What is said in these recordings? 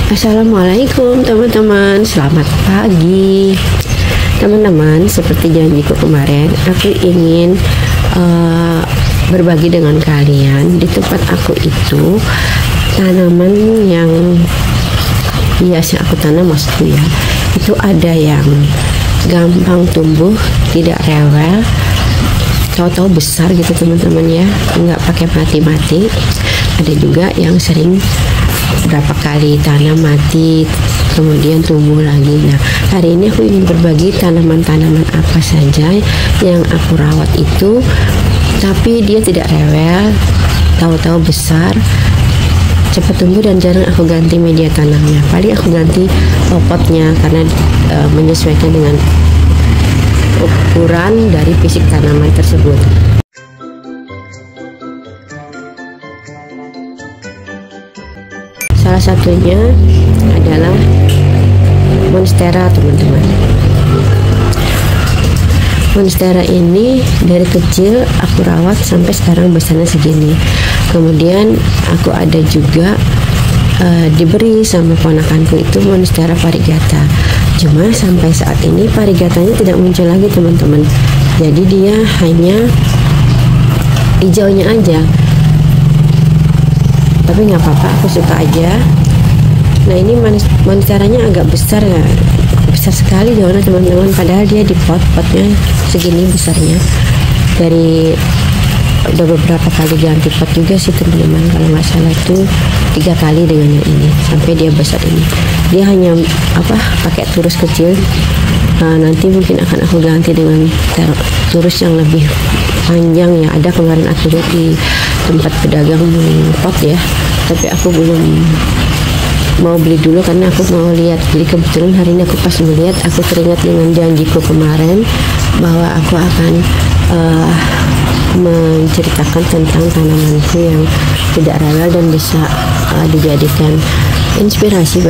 Assalamualaikum teman-teman, selamat pagi teman-teman. Seperti janjiku kemarin, aku ingin berbagi dengan kalian. Di tempat aku itu tanaman yang biasa aku tanam, maksudku ya, itu ada yang gampang tumbuh, tidak rewel, tahu-tahu besar gitu teman-teman ya, nggak pakai mati-mati. Ada juga yang sering berapa kali tanam mati kemudian tumbuh lagi. Nah, hari ini aku ingin berbagi tanaman-tanaman apa saja yang aku rawat itu tapi dia tidak rewel, tahu-tahu besar, cepat tumbuh, dan jarang aku ganti media tanamnya. Paling aku ganti potnya karena menyesuaikan dengan ukuran dari fisik tanaman tersebut. Salah satunya adalah monstera teman-teman. Monstera ini dari kecil aku rawat sampai sekarang besarnya segini. Kemudian aku ada juga diberi sama ponakanku itu monstera variegata. Cuma sampai saat ini variegatanya tidak muncul lagi teman-teman. Jadi dia hanya hijaunya aja. Tapi nggak apa-apa, aku suka aja. Nah, ini monsteranya agak besar ya, besar sekali daunnya teman-teman. Padahal dia di potnya segini besarnya. Dari udah beberapa kali ganti pot juga sih teman-teman. Kalau nggak salah itu 3 kali dengan yang ini sampai dia besar ini. Dia hanya pakai turus kecil. Nanti mungkin akan aku ganti dengan turus yang lebih panjang ya. Ada kemarin aku lihat di tempat pedagang pot ya, tapi aku belum mau beli dulu karena aku mau lihat. Jadi kebetulan hari ini aku pas melihat, aku teringat dengan janjiku kemarin bahwa aku akan menceritakan tentang tanamanku yang tidak rewel dan bisa dijadikan inspirasi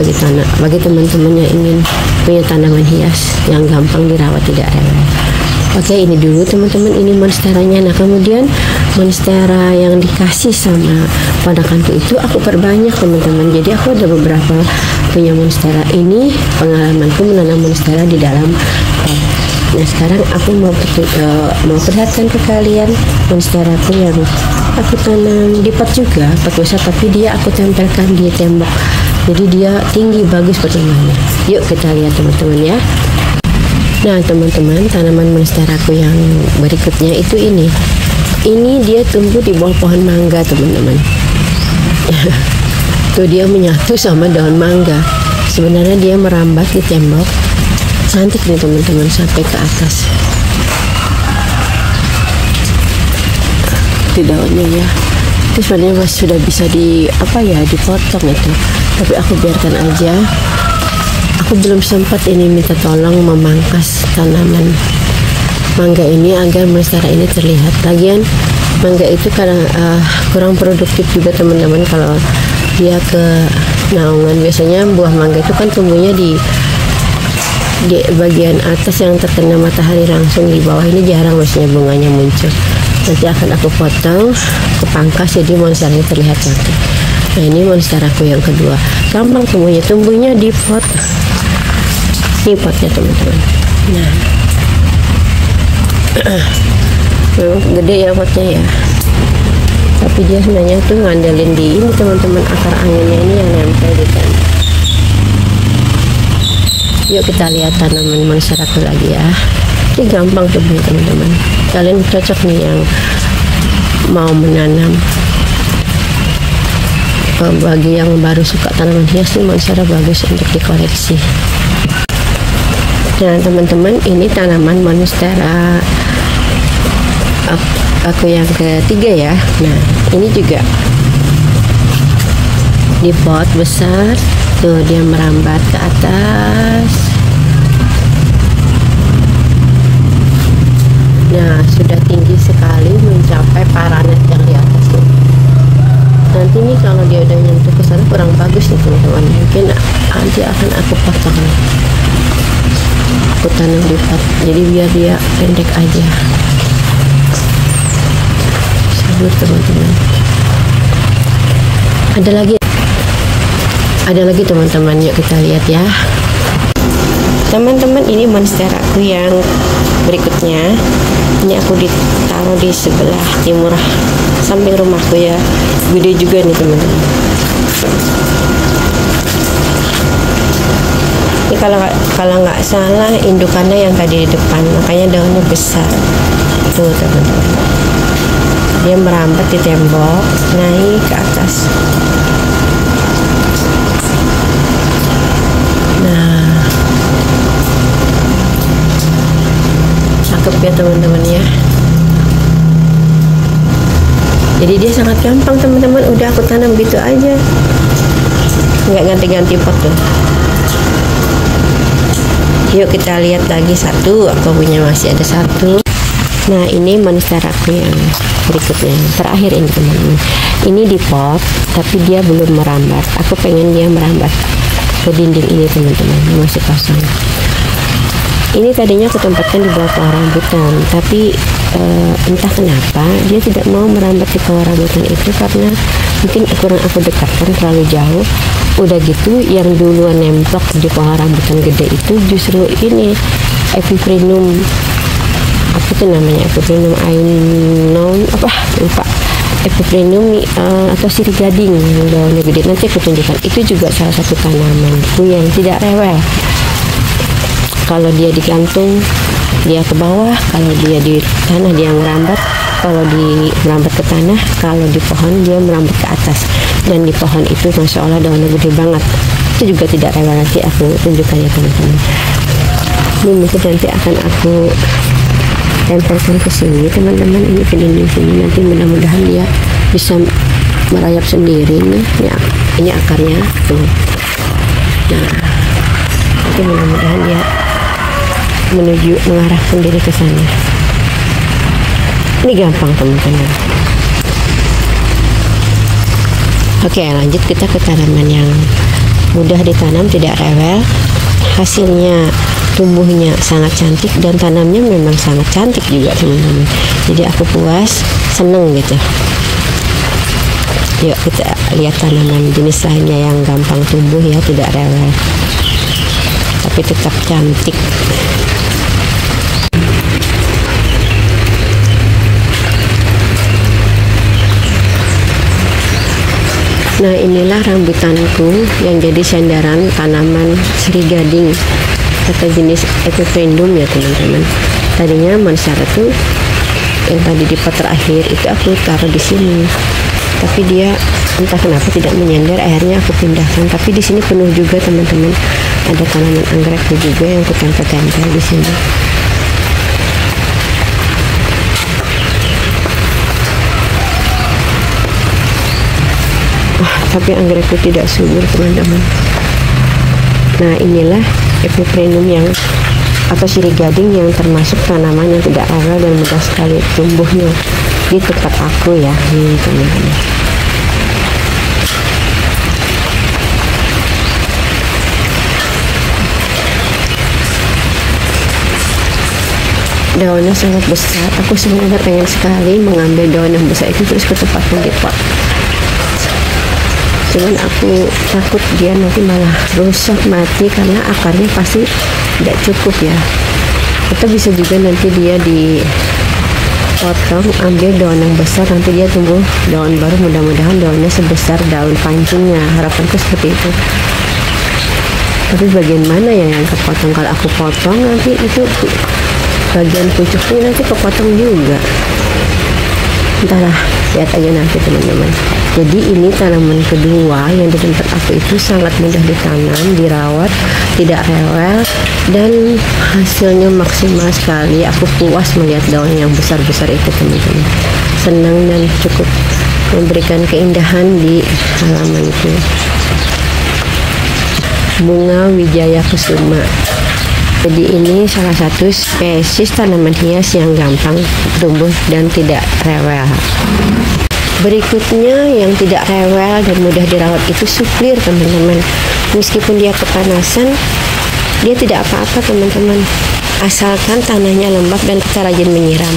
bagi teman-teman yang ingin punya tanaman hias yang gampang dirawat, tidak rewel. Oke, ini dulu teman-teman, ini monsteranya. Nah, kemudian monstera yang dikasih sama ponakanku itu aku perbanyak teman-teman. Jadi aku ada beberapa punya monstera. Ini pengalamanku menanam monstera di dalam pot. Nah, sekarang aku mau perlihatkan ke kalian monsteraku yang aku tanam di pot juga, pot besar, tapi dia aku tempelkan di tembok. Jadi dia tinggi, bagus perkembangannya. Yuk kita lihat teman-teman ya. Nah teman-teman, tanaman monsteraku yang berikutnya itu ini. Ini dia tumbuh di bawah pohon mangga teman-teman. Tuh dia menyatu sama daun mangga. Sebenarnya dia merambat di tembok. Cantik nih teman-teman sampai ke atas. Itu daunnya ya. Itu sebenarnya sudah bisa dipotong itu. Tapi aku biarkan aja. Aku belum sempat ini minta tolong memangkas tanaman mangga ini agar monstera ini terlihat. Lagian mangga itu kadang kurang produktif juga teman-teman kalau dia ke naungan. Biasanya buah mangga itu kan tumbuhnya di bagian atas yang terkena matahari langsung. Di bawah ini jarang biasanya bunganya muncul. Nanti akan aku potong, kepangkas jadi monsteranya terlihat cantik. Nah, ini monsteraku yang kedua. Gampang tumbuhnya di pot. Ini potnya teman-teman. Nah, memang gede ya potnya ya. Tapi dia sebenarnya tuh ngandelin di ini teman-teman, akar anginnya ini yang nempel di tembok. Yuk kita lihat tanaman monsteraku lagi ya. Ini gampang tumbuh teman-teman. Kalian cocok nih yang mau menanam. Bagi yang baru suka tanaman hias, nih monstera bagus untuk dikoleksi. Nah teman-teman, ini tanaman monstera aku yang ketiga ya. Nah, ini juga di pot besar. Tuh dia merambat ke atas. Nah, sudah tinggi sekali mencapai paranet yang di atas tuh. Nanti nih kalau dia udah nyentuh ke sana kurang bagus nih teman-teman. Mungkin nanti akan aku potong. Aku tanam di pot. Jadi biar dia pendek aja. Sabur teman-teman. Ada lagi Ada lagi teman-teman, yuk kita lihat ya. Teman-teman, ini monstera aku yang berikutnya. Ini aku ditaruh di sebelah timur samping rumahku ya. Gede juga nih teman-teman. Ini kalau nggak salah indukannya yang tadi di depan, makanya daunnya besar. Tuh teman-teman. Dia merambat di tembok, naik ke atas. Nah, cakep ya teman-teman ya. Jadi dia sangat gampang teman-teman, udah aku tanam gitu aja, nggak ganti-ganti pot tuh. Yuk kita lihat lagi satu, aku punya masih ada satu. Nah, ini monstera aku yang berikutnya, terakhir ini teman-teman. Ini di pot, tapi dia belum merambat. Aku pengen dia merambat ke dinding ini teman-teman, masih kosong. Ini tadinya aku tempatkan di bawah pohon rambutan, tapi entah kenapa dia tidak mau merambat di pohon rambutan itu karena mungkin kurang aku dekatkan terlalu jauh. Udah gitu, yang duluan nemplok di pohon rambutan gede itu justru ini Epiprenum, apa tuh namanya, Epiprenum ainon apa lupa, Epiprenum atau sirih gading yang daunnya gede. Nanti aku tunjukkan. Itu juga salah satu tanamanku yang tidak rewel. Kalau dia digantung dia ke bawah, kalau dia di tanah dia merambat, kalau di merambat ke tanah, kalau di pohon dia merambat ke atas. Dan di pohon itu masya Allah daunnya gede banget. Itu juga tidak rewel. Nanti aku tunjukkan ya teman-teman. Ini mungkin nanti akan aku tempelkan ke sini teman-teman, ini ke dinding sini. Nanti mudah-mudahan dia bisa merayap sendiri nih. Ini akarnya tuh. Nah, nanti mudah-mudahan dia menuju mengarah sendiri ke sana. Ini gampang teman-teman. Oke, lanjut kita ke tanaman yang mudah ditanam, tidak rewel. Hasilnya tumbuhnya sangat cantik dan tanamnya memang sangat cantik juga teman-teman. Jadi aku puas, seneng gitu. Yuk kita lihat tanaman jenis lainnya yang gampang tumbuh ya, tidak rewel, tapi tetap cantik. Nah, inilah rambutanku yang jadi sandaran tanaman sirih gading atau jenis Epiprenum ya teman-teman. Tadinya monstera tuh yang tadi di pot terakhir itu aku taruh di sini, tapi dia entah kenapa tidak menyender. Akhirnya aku pindahkan. Tapi di sini penuh juga teman-teman. Ada tanaman anggrekku juga yang aku tempel-tempel di sini. Tapi anggrekku tidak subur teman-teman. Nah, inilah Epiprenum yang atau sirih gading yang termasuk tanaman yang tidak rewel dan mudah sekali tumbuhnya di tempat aku ya, ini teman-teman. Daunnya sangat besar. Aku sebenarnya pengen sekali mengambil daun yang besar itu terus ke tempatnya di pot. Cuman aku takut dia nanti malah rusak mati karena akarnya pasti tidak cukup ya. Atau bisa juga nanti dia dipotong, ambil daun yang besar, nanti dia tumbuh daun baru, mudah-mudahan daunnya sebesar daun pancingnya. Harapanku seperti itu. Tapi bagian mana ya yang kepotong? Kalau aku potong nanti itu bagian pucuknya nanti kepotong juga. Entahlah, lihat aja nanti teman-teman. Jadi ini tanaman kedua yang di tempat aku itu sangat mudah ditanam, dirawat, tidak rewel, dan hasilnya maksimal sekali. Aku puas melihat daun yang besar-besar itu teman-teman. Senang dan cukup memberikan keindahan di halamanku. Bunga Wijaya Kusuma. Jadi ini salah satu spesies tanaman hias yang gampang tumbuh dan tidak rewel. Berikutnya yang tidak rewel dan mudah dirawat itu suplir teman-teman. Meskipun dia kepanasan, dia tidak apa-apa teman-teman, asalkan tanahnya lembab dan kita rajin menyiram.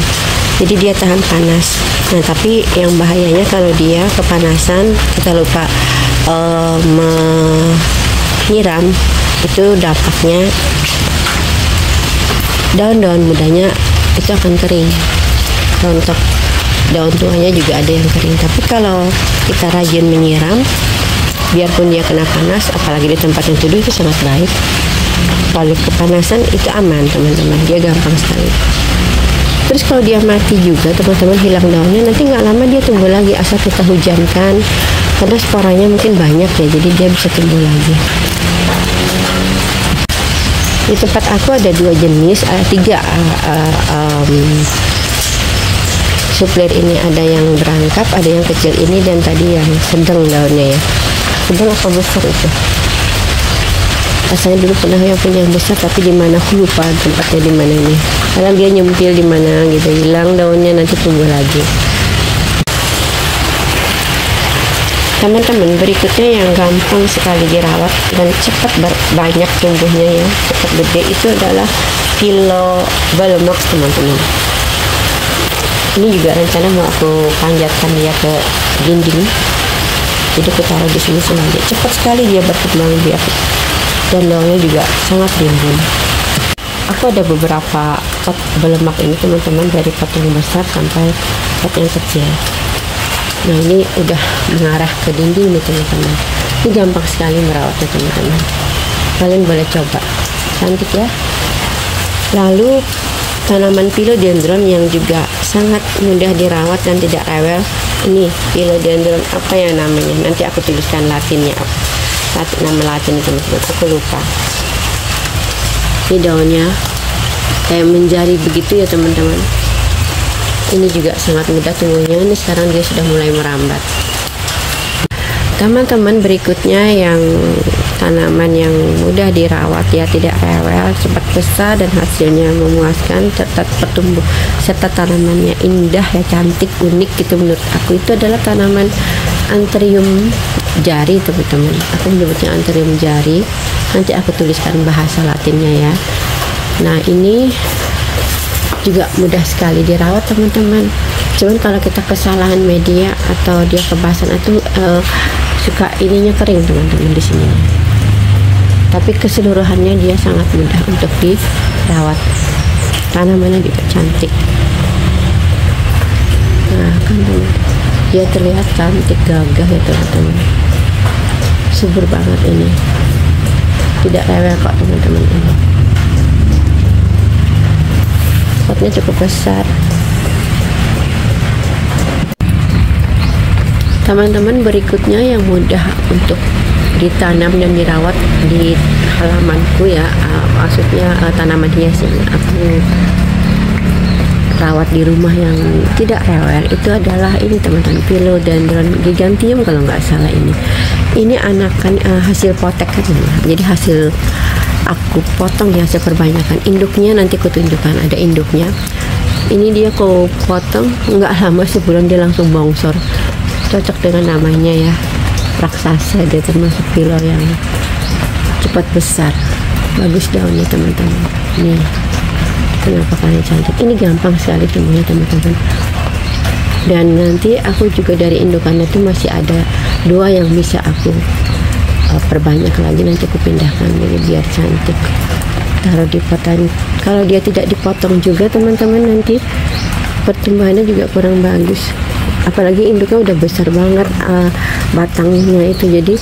Jadi dia tahan panas. Nah, tapi yang bahayanya kalau dia kepanasan, kita lupa menyiram, itu dampaknya daun-daun mudanya itu akan kering, rontok. Daun tuanya juga ada yang kering. Tapi kalau kita rajin menyiram, biarpun dia kena panas, apalagi di tempat yang teduh, itu sangat baik. Kalau kepanasan itu aman teman-teman, dia gampang sekali. Terus kalau dia mati juga teman-teman, hilang daunnya, nanti nggak lama dia tumbuh lagi asal kita hujankan, karena sporanya mungkin banyak ya, jadi dia bisa tumbuh lagi. Di tempat aku ada 2 jenis, ada 3 suplir ini, ada yang berangkap, ada yang kecil ini, dan tadi yang sedang daunnya ya. Sedang apa besar itu? Saya dulu pernah yang punya yang besar, tapi di mana aku lupa tempatnya di mana ini. Padahal dia nyempil di mana gitu, hilang daunnya, nanti tumbuh lagi. Teman-teman, berikutnya yang gampang sekali dirawat dan cepat banyak tumbuhnya ya, cepat gede, itu adalah Philobelmox teman-teman. Ini juga rencana mau aku panjatkan dia ke dinding, jadi aku taruh di sini sengaja. Cepat sekali dia berkembang biak, dan daunnya juga sangat rimbun. Aku ada beberapa pot belemak ini teman-teman, dari pot yang besar sampai pot yang kecil. Nah, ini udah mengarah ke dinding nih teman-teman. Ini gampang sekali merawatnya teman-teman, kalian boleh coba, cantik ya. Lalu tanaman philodendron yang juga sangat mudah dirawat dan tidak rewel. Ini philodendron apa ya namanya, nanti aku tuliskan latinnya, nama latinnya teman-teman, aku lupa. Ini daunnya kayak menjari begitu ya teman-teman. Ini juga sangat mudah tumbuhnya. Ini sekarang dia sudah mulai merambat. Teman-teman, berikutnya yang tanaman yang mudah dirawat ya, tidak rewel, cepat besar dan hasilnya memuaskan, serta tanamannya indah ya, cantik, unik gitu menurut aku, itu adalah tanaman anthurium jari teman-teman. Aku menyebutnya anthurium jari, nanti aku tuliskan bahasa latinnya ya. Nah, ini juga mudah sekali dirawat teman-teman. Cuman kalau kita kesalahan media atau dia kebasan itu suka ininya kering teman-teman di sini. Tapi keseluruhannya dia sangat mudah untuk dirawat. Tanamannya juga cantik. Nah, kan dia terlihat cantik, gagah ya teman-teman. Subur banget ini. Tidak rewel kok teman-teman ini. Potnya cukup besar. Teman-teman, berikutnya yang mudah untuk ditanam dan dirawat di halamanku ya, maksudnya tanaman hias yang aku rawat di rumah yang tidak rewel, itu adalah ini teman-teman, Philodendron giganteum kalau nggak salah ini. Ini anakan hasil potekan ya, jadi hasil aku potong ya, hasil perbanyakan. Induknya nanti aku tunjukkan, ada induknya. Ini dia aku potong nggak lama, sebulan dia langsung bongsor. Cocok dengan namanya ya, raksasa, dia termasuk philo yang cepat besar. Bagus daunnya teman-teman. Nih, kenapa kalian cantik. Ini gampang sekali tumbuhnya teman-teman. Dan nanti aku juga dari indukannya tuh masih ada 2 yang bisa aku perbanyak lagi, nanti aku pindahkan jadi biar cantik. Taruh di potan. Kalau dia tidak dipotong juga teman-teman, nanti pertumbuhannya juga kurang bagus. Apalagi induknya udah besar banget batangnya itu, jadi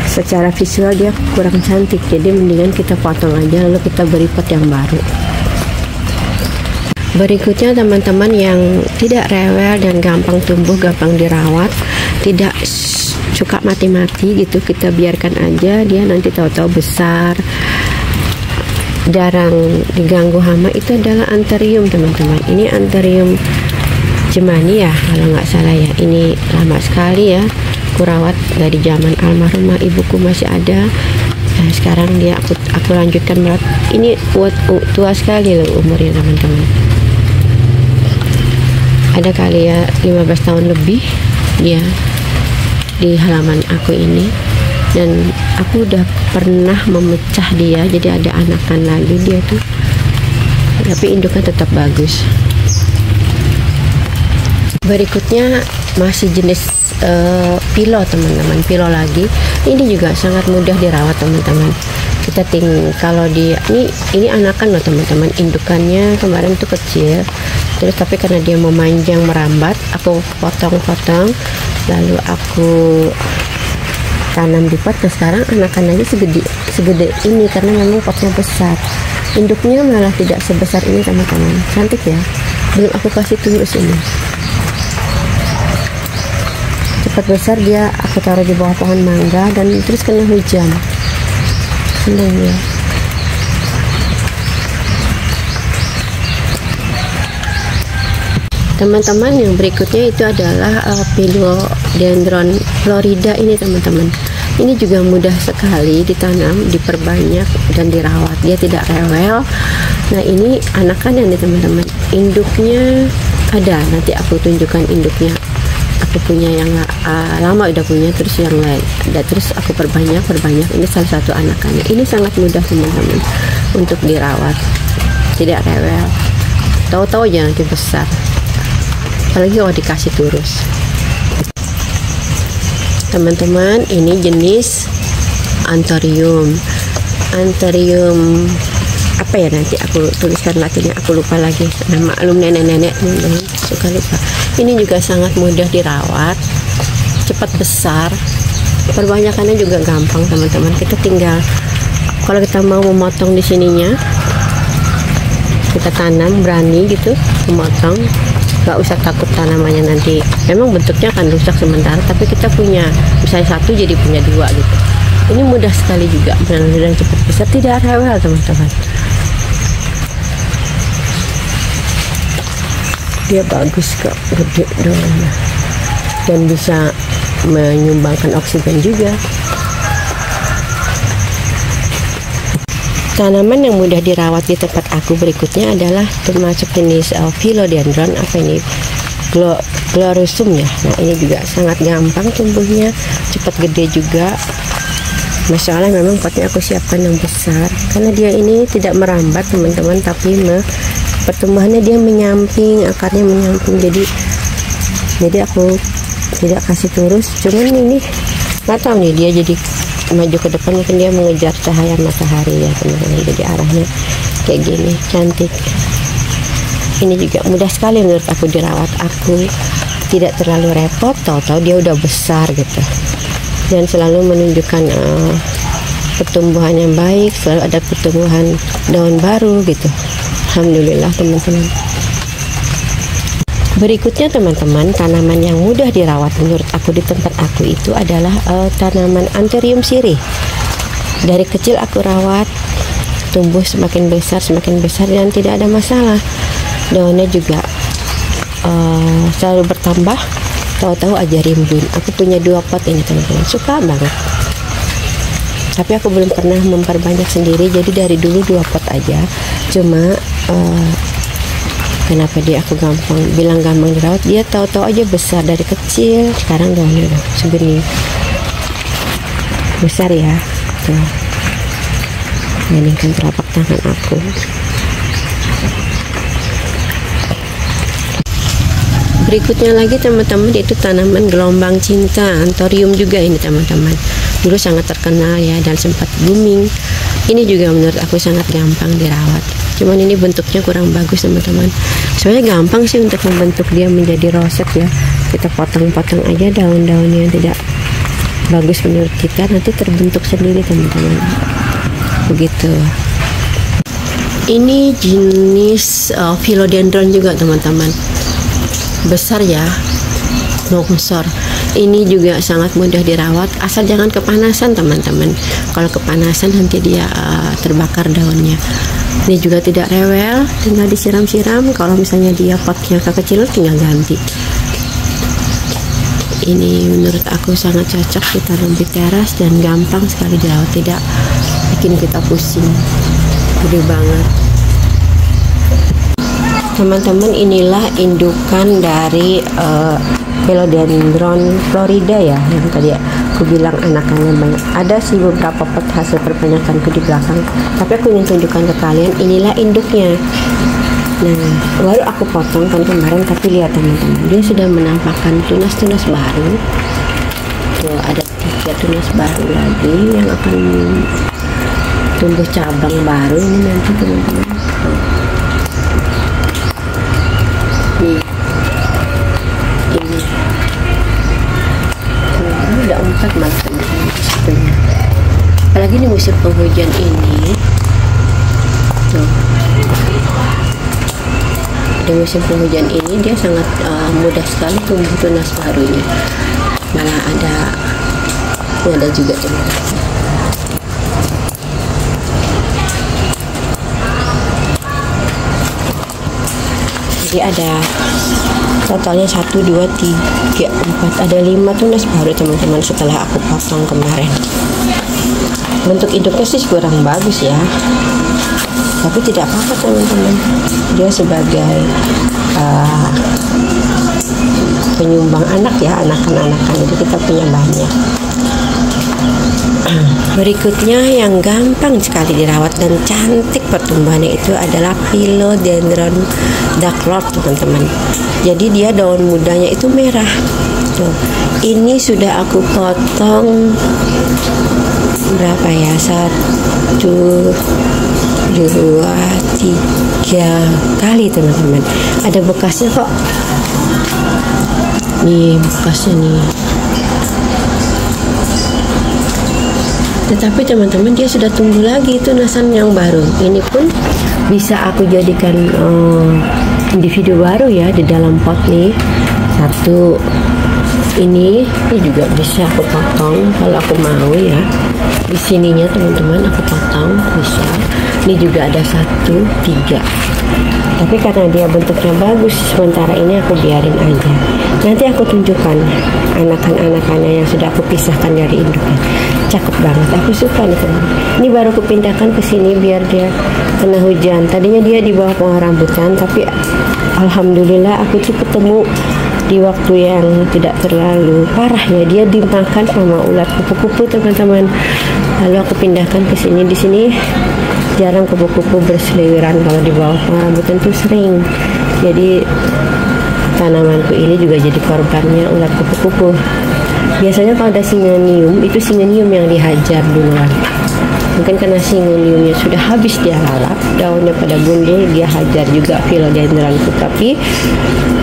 secara visual dia kurang cantik. Jadi mendingan kita potong aja, lalu kita beri pot yang baru. Berikutnya teman-teman, yang tidak rewel dan gampang tumbuh, gampang dirawat, tidak suka mati-mati gitu, kita biarkan aja, dia nanti tahu-tahu besar, jarang diganggu hama, itu adalah anthurium teman-teman. Ini anthurium Jemani ya kalau nggak salah ya. Ini lama sekali ya kurawat, dari zaman almarhumah ibuku masih ada. Nah, sekarang dia aku lanjutkan merawat. Ini tua sekali loh umurnya teman-teman. Ada kali ya 15 tahun lebih dia di halaman aku ini, dan aku udah pernah memecah dia, jadi ada anakan lagi dia tuh, tapi induknya tetap bagus. Berikutnya masih jenis pilo teman-teman, pilo lagi. Ini juga sangat mudah dirawat teman-teman. Kita kalau ini anakan loh teman-teman, indukannya kemarin tuh kecil, terus tapi karena dia memanjang merambat, aku potong-potong, lalu aku tanam di pot. Nah sekarang anakannya segede ini karena memang potnya besar. Induknya malah tidak sebesar ini teman-teman, cantik ya. Belum aku kasih turus ini, cepat besar dia. Aku taruh di bawah pohon mangga dan terus kena hujan, senang ya. Teman-teman, yang berikutnya itu adalah Philodendron Florida ini teman-teman. Ini juga mudah sekali ditanam, diperbanyak dan dirawat. Dia tidak rewel. Nah ini anakannya nih teman-teman. Induknya ada, nanti aku tunjukkan induknya. Aku punya yang lama udah punya, terus yang lain ada, terus aku perbanyak. Ini salah satu anakannya. Ini sangat mudah teman-teman untuk dirawat, tidak rewel. Tahu-tahu aja nanti besar, apalagi kalau dikasih turus. Teman-teman, ini jenis Anthurium apa ya, nanti aku tuliskan latinnya, aku lupa lagi nama. Maklum nenek-nenek suka lupa. Ini juga sangat mudah dirawat, cepat besar, perbanyakannya juga gampang teman-teman. Kita tinggal kalau kita mau memotong di sininya, kita tanam berani gitu memotong, nggak usah takut tanamannya nanti memang bentuknya akan rusak sementara, tapi kita punya misalnya satu jadi punya dua gitu. Ini mudah sekali juga, benar-benar cepat besar, tidak rewel teman-teman. Dia bagus kok, gede daunnya dan bisa menyumbangkan oksigen juga. Tanaman yang mudah dirawat di tempat aku berikutnya adalah termasuk jenis Philodendron, apa ini, Glorosum ya. Nah ini juga sangat gampang tumbuhnya, cepat gede juga. Masalah memang potnya aku siapkan yang besar karena dia ini tidak merambat teman-teman, tapi pertumbuhannya dia menyamping, akarnya menyamping, jadi aku tidak kasih turus. Cuman ini nggak tahu nih, dia jadi maju ke depan, mungkin dia mengejar cahaya matahari ya teman-teman, jadi arahnya kayak gini, cantik. Ini juga mudah sekali menurut aku dirawat, aku tidak terlalu repot, tahu-tahu dia udah besar gitu, dan selalu menunjukkan pertumbuhan yang baik, selalu ada pertumbuhan daun baru gitu. Alhamdulillah teman-teman. Berikutnya teman-teman, tanaman yang mudah dirawat menurut aku di tempat aku itu adalah tanaman Anthurium sirih. Dari kecil aku rawat, tumbuh semakin besar dan tidak ada masalah. Daunnya juga selalu bertambah, tahu-tahu aja rimbun. Aku punya 2 pot ini teman-teman, suka banget. Tapi aku belum pernah memperbanyak sendiri, jadi dari dulu 2 pot aja. Cuma kenapa dia aku bilang gampang dirawat, dia tahu-tahu aja besar dari kecil. Sekarang daunnya udah segini besar ya, tuh bandingkan telapak tangan aku. Berikutnya lagi teman-teman, yaitu tanaman gelombang cinta, Anthurium juga ini teman-teman. Dulu sangat terkenal ya dan sempat booming. Ini juga menurut aku sangat gampang dirawat. Cuman ini bentuknya kurang bagus teman-teman. Sebenarnya gampang sih untuk membentuk dia menjadi roset ya. Kita potong-potong aja daun-daunnya yang tidak bagus menurut kita, nanti terbentuk sendiri teman-teman. Begitu. Ini jenis Philodendron juga teman-teman. Besar ya, longsor. Ini juga sangat mudah dirawat, asal jangan kepanasan teman-teman. Kalau kepanasan nanti dia terbakar daunnya. Ini juga tidak rewel, tinggal disiram-siram. Kalau misalnya dia potnya kekecilan, tinggal ganti. Ini menurut aku sangat cocok ditanam di teras dan gampang sekali dirawat, tidak bikin kita pusing. Gede banget. Teman-teman, inilah indukan dari Philodendron Florida ya, yang tadi aku bilang anakannya banyak. Ada sih beberapa pot hasil perbanyakanku di belakang, tapi aku ingin tunjukkan ke kalian, inilah induknya. Nah, baru aku potong kan kemarin, tapi lihat teman-teman, dia sudah menampakkan tunas-tunas baru. Tuh, ada 3 tunas baru lagi yang akan tumbuh cabang baru ini nanti teman-teman. Nih, ini udah 4 malah teman-teman. Apalagi di musim penghujan ini. Tuh. Di musim penghujan ini dia sangat mudah sekali tumbuh tunas barunya. Malah ada juga teman-teman. Jadi ada totalnya 1, 2, 3, 4, ada 5 tunas baru teman-teman setelah aku potong kemarin. Bentuk induknya sih kurang bagus ya, tapi tidak apa-apa teman-teman, dia sebagai penyumbang anak ya, anakan-anakan, jadi kita punya banyak. Berikutnya yang gampang sekali dirawat dan cantik pertumbuhannya itu adalah Philodendron Ducklord teman-teman. Jadi dia daun mudanya itu merah. Tuh, ini sudah aku potong berapa ya, 1, 2, 3 kali teman-teman. Ada bekasnya kok, nih bekasnya nih. Tetapi teman-teman, dia sudah tumbuh lagi tunasan yang baru. Ini pun bisa aku jadikan individu baru ya di dalam pot nih. Satu ini juga bisa aku potong kalau aku mau ya. Di sininya teman-teman aku potong bisa. Ini juga ada 1, 3. Tapi karena dia bentuknya bagus, sementara ini aku biarin aja. Nanti aku tunjukkan anakan-anakannya yang sudah aku pisahkan dari induknya. Cakep banget, aku suka nih teman. Ini baru aku pindahkan ke sini biar dia kena hujan. Tadinya dia di bawah pohon rambutan, tapi alhamdulillah aku cukup ketemu di waktu yang tidak terlalu parah ya. Dia dimakan sama ulat kupu-kupu teman-teman. Lalu aku pindahkan ke sini. Di sini jarang kupu-kupu berseliweran, kalau di bawah pohon rambutan tuh sering. Jadi tanamanku ini juga jadi korbannya ulat kupu-kupu. Biasanya kalau ada Syngonium, itu Syngonium yang dihajar duluan. Mungkin karena Syngoniumnya sudah habis dia lalap, daunnya pada gundul, dia hajar juga Philodendronku. Tapi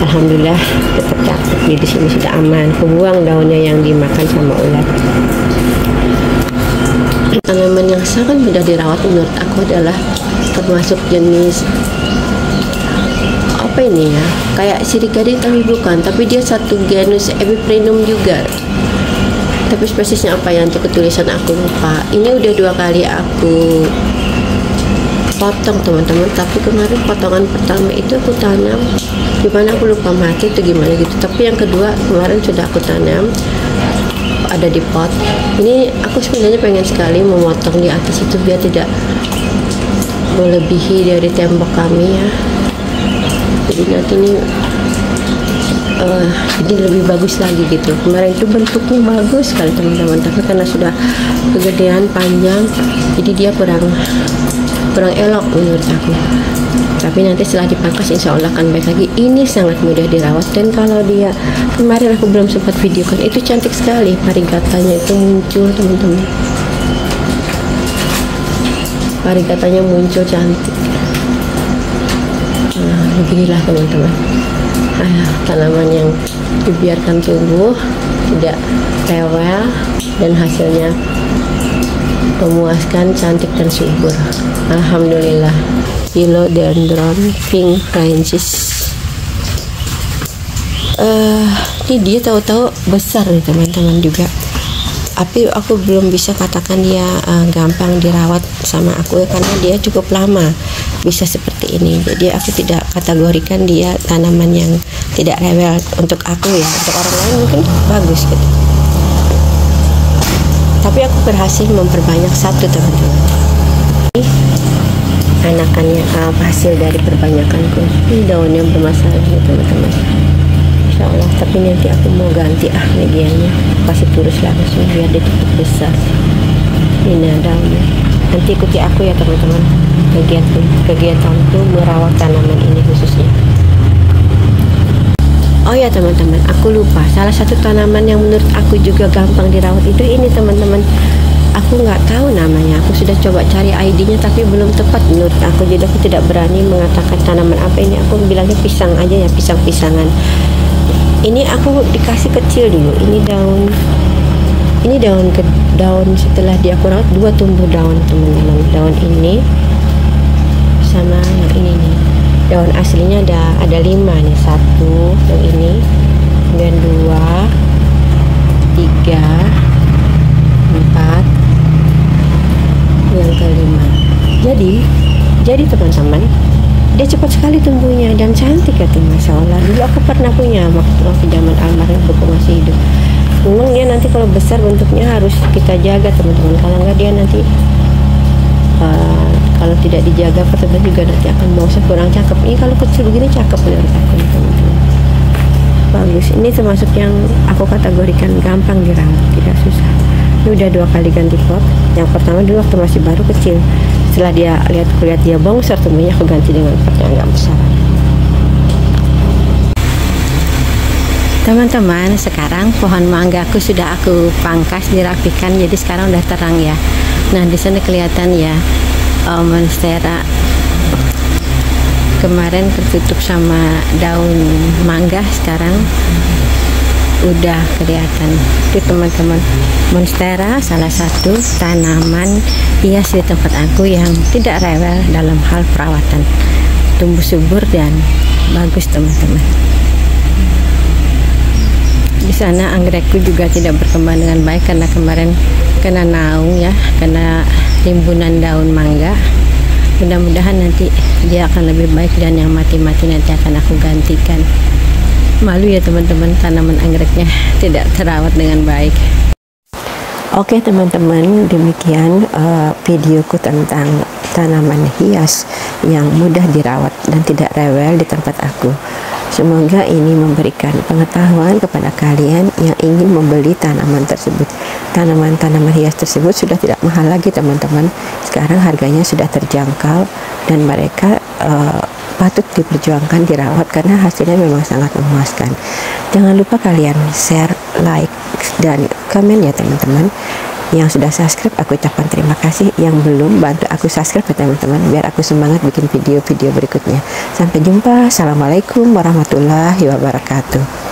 alhamdulillah tetap cakep, di sini sudah aman. Kebuang daunnya yang dimakan sama ulat. Tanaman yang sangat mudah dirawat menurut aku adalah termasuk jenis apa ini ya, kayak Sirikade tapi bukan, tapi dia satu genus Epiprenum juga, tapi spesiesnya apa ya, untuk ketulisan aku lupa. Ini udah 2 kali aku potong teman-teman, tapi kemarin potongan pertama itu aku tanam gimana aku lupa, mati itu gimana gitu. Tapi yang kedua kemarin sudah aku tanam, ada di pot. Ini aku sebenarnya pengen sekali memotong di atas itu biar tidak melebihi dari tembok kami ya. Jadi nanti ini jadi lebih bagus lagi gitu. Kemarin itu bentuknya bagus sekali teman-teman, tapi karena sudah kegedean panjang, jadi dia kurang elok menurut aku. Tapi nanti setelah dipangkas insya Allah akan baik lagi. Ini sangat mudah dirawat, dan kalau dia kemarin aku belum sempat videokan, itu cantik sekali varigatanya itu muncul teman-teman. Varigatanya muncul cantik. Nah, beginilah teman-teman, tanaman yang dibiarkan tumbuh tidak rewel dan hasilnya memuaskan, cantik dan subur. Alhamdulillah. Philodendron Pink Francis. Ini dia tahu-tahu besar nih teman-teman juga. Tapi aku belum bisa katakan dia gampang dirawat sama aku karena dia cukup lama bisa seperti ini. Jadi aku tidak kategorikan dia tanaman yang tidak rewel untuk aku ya. Untuk orang lain mungkin bagus gitu. Tapi aku berhasil memperbanyak 1 teman-teman. Ini anakannya hasil dari perbanyakanku. Ini daunnya bermasalah nih teman-teman. Insya Allah, tapi nanti aku mau ganti medianya, kasih turus langsung biar dia cepat besar. Ini daunnya. Nanti ikuti aku ya teman-teman, kegiatanku merawat tanaman ini khususnya. Oh ya teman-teman, aku lupa, salah satu tanaman yang menurut aku juga gampang dirawat itu ini teman-teman. Aku nggak tahu namanya, aku sudah coba cari ID-nya tapi belum tepat menurut aku, jadi aku tidak berani mengatakan tanaman apa ini. Aku bilangnya pisang aja ya, pisang-pisangan. Ini aku dikasih kecil dulu. Ini daun setelah aku rawat 2 tumbuh daun teman-teman. Daun ini sama yang ini nih. Daun aslinya ada 5 nih, 1 yang ini, kemudian 2, 3, 4, yang kelima. Jadi teman-teman, dia cepat sekali tumbuhnya dan cantik ya tuh, masya Allah. Dulu aku pernah punya waktu zaman almarhum buku masih hidup. Memang dia nanti kalau besar bentuknya harus kita jaga teman-teman, kalau enggak dia nanti kalau tidak dijaga teman-teman juga nanti akan bosan, kurang cakep. Ini kalau kecil begini cakep menurut aku nih, teman-teman. Bagus, ini termasuk yang aku kategorikan gampang dirawat, tidak susah. Ini udah 2 kali ganti pot. Yang pertama dulu waktu masih baru kecil, setelah dia lihat dia bongsor tumbuhnya, aku ganti dengan pot yang agak besar. Teman-teman, sekarang pohon mangga aku sudah aku pangkas, dirapikan, jadi sekarang udah terang ya. Nah di sana kelihatan ya, monstera kemarin tertutup sama daun mangga, sekarang udah kelihatan. Itu teman-teman, monstera salah satu tanaman hias di tempat aku yang tidak rewel dalam hal perawatan, tumbuh subur dan bagus teman-teman. Di sana anggrekku juga tidak berkembang dengan baik karena kemarin kena naung ya, kena timbunan daun mangga. Mudah-mudahan nanti dia akan lebih baik dan yang mati-mati nanti akan aku gantikan. Malu ya teman-teman, tanaman anggreknya tidak terawat dengan baik. Oke teman-teman, demikian videoku tentang tanaman hias yang mudah dirawat dan tidak rewel di tempat aku. Semoga ini memberikan pengetahuan kepada kalian yang ingin membeli tanaman tersebut. Tanaman-tanaman hias tersebut sudah tidak mahal lagi teman-teman. Sekarang harganya sudah terjangkau dan mereka patut diperjuangkan, dirawat karena hasilnya memang sangat memuaskan. Jangan lupa kalian share, like, dan komen ya teman-teman. Yang sudah subscribe aku ucapkan terima kasih, yang belum bantu aku subscribe ya teman-teman, biar aku semangat bikin video-video berikutnya. Sampai jumpa, assalamualaikum warahmatullahi wabarakatuh.